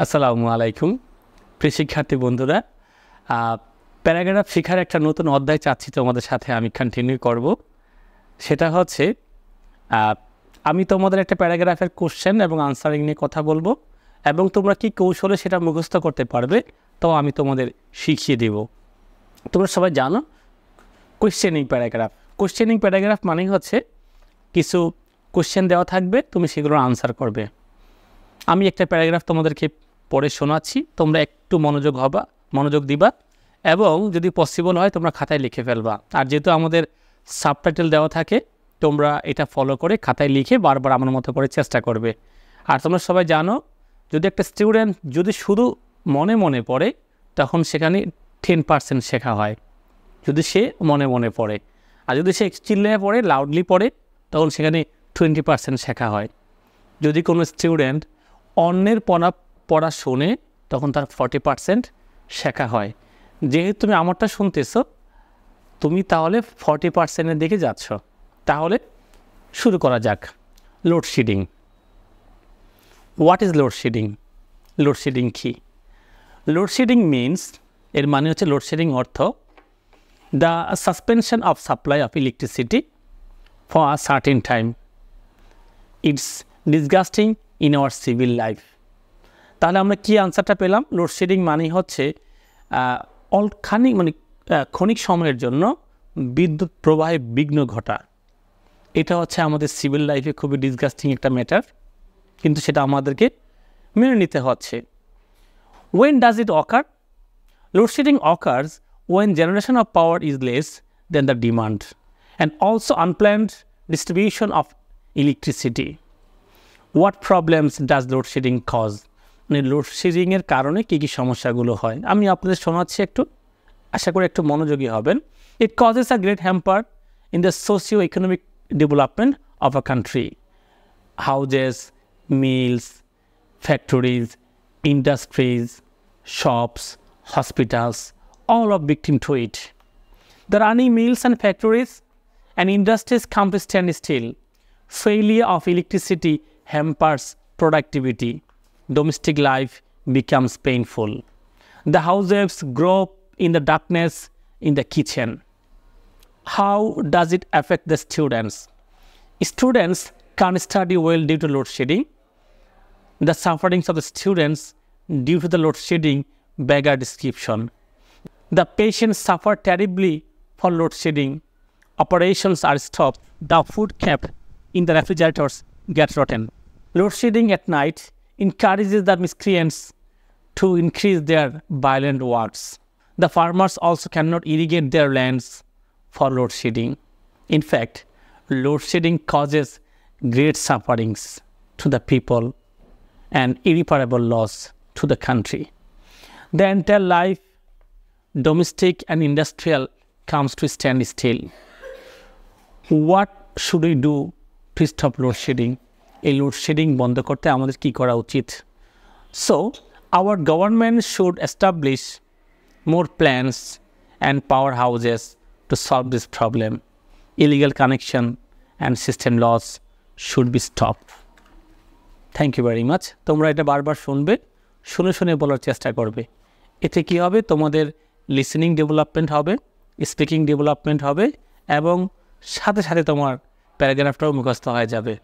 আসসালামু আলাইকুম প্রিয় শিক্ষার্থী বন্ধুরা, প্যারাগ্রাফ শেখার একটা নতুন অধ্যায় চাচ্ছি তোমাদের সাথে আমি কন্টিনিউ করব। সেটা হচ্ছে আমি তোমাদের একটা প্যারাগ্রাফের কোশ্চেন এবং আনসারিং নিয়ে কথা বলবো এবং তোমরা কি কৌশলে সেটা মুখস্থ করতে পারবে তো আমি তোমাদের শিখিয়ে দেব। তোমরা সবাই জানো কোশ্চেনিং প্যারাগ্রাফ মানেই হচ্ছে কিছু কোশ্চেন দেওয়া থাকবে, তুমি সেগুলোর আনসার করবে। আমি একটা প্যারাগ্রাফ তোমাদেরকে পড়ে শোনাচ্ছি, তোমরা একটু মনোযোগ দিবা এবং যদি পসিবল হয় তোমরা খাতায় লিখে ফেলবা। আর যেহেতু আমাদের সাবটাইটেল দেওয়া থাকে তোমরা এটা ফলো করে খাতায় লিখে বারবার আমার মতো করে চেষ্টা করবে। আর তোমরা সবাই জানো যদি একটা স্টুডেন্ট যদি শুধু মনে পড়ে তখন সেখানে 10% শেখা হয়, যদি সে মনে পড়ে। আর যদি সে চিল্লিয়ে পড়ে, লাউডলি পড়ে, তখন সেখানে 20% শেখা হয়। যদি কোনো স্টুডেন্ট অন্যের পড়া শোনে তখন তার 40% শেখা হয়। যেহেতু তুমি আমারটা শুনতেছো তুমি তাহলে 40%-এর দিকে যাচ্ছ। তাহলে শুরু করা যাক। Load shedding. What is load shedding? Load shedding কি? লোডশেডিং মিনস, এর মানে হচ্ছে লোডশেডিং অর্থ the suspension of supply of electricity for a certain time. It's disgusting in our civil life. তাহলে আমরা কি আনসারটা পেলাম? লোডশেডিং মানে হচ্ছে ক্ষণিক সময়ের জন্য বিদ্যুৎ প্রবাহে বিঘ্ন ঘটা। এটা হচ্ছে আমাদের সিভিল লাইফে খুবই ডিসগাস্টিং একটা ম্যাটার, কিন্তু সেটা আমাদেরকে মেনে নিতে হচ্ছে। When does it occur? Load-shedding occurs when generation of power is less than the demand and also unplanned distribution of electricity. What problems does load-shedding cause? মানে লোডশেডিংয়ের কারণে কী কী সমস্যাগুলো হয় আমি আপনাদের শোনাচ্ছি, একটু আশা করি একটু মনোযোগী হবেন। It causes a great hamper in the socio-economic development of a country. Houses, mills, factories, industries, shops, hospitals, all are victim to it. The running mills and factories and industries come to stand still. Failure of electricity hampers productivity. Domestic life becomes painful. The housewives grow in the darkness in the kitchen. How does it affect the students? Students can't study well due to load shedding. The sufferings of the students due to the load shedding beggar description. The patients suffer terribly for load shedding. Operations are stopped. The food kept in the refrigerators gets rotten. Load shedding at night encourages the miscreants to increase their violent works. The farmers also cannot irrigate their lands for load shedding. In fact, load shedding causes great sufferings to the people and irreparable loss to the country. The entire life, domestic and industrial, comes to stand still. What should we do to stop load shedding? এই load shedding বন্ধ করতে আমাদের কী করা উচিত? So, our government should establish more plants and powerhouses to solve this problem. Illegal connection and system loss should be stopped. Thank you very much. তোমরা এটা বারবার শুনবে, শুনে বলার চেষ্টা করবে। এতে কী হবে? তোমাদের লিসেনিং ডেভেলপমেন্ট হবে, স্পিকিং ডেভেলপমেন্ট হবে এবং সাথে সাথে তোমার প্যারাগ্রাফটাও মুখস্থ হয়ে যাবে।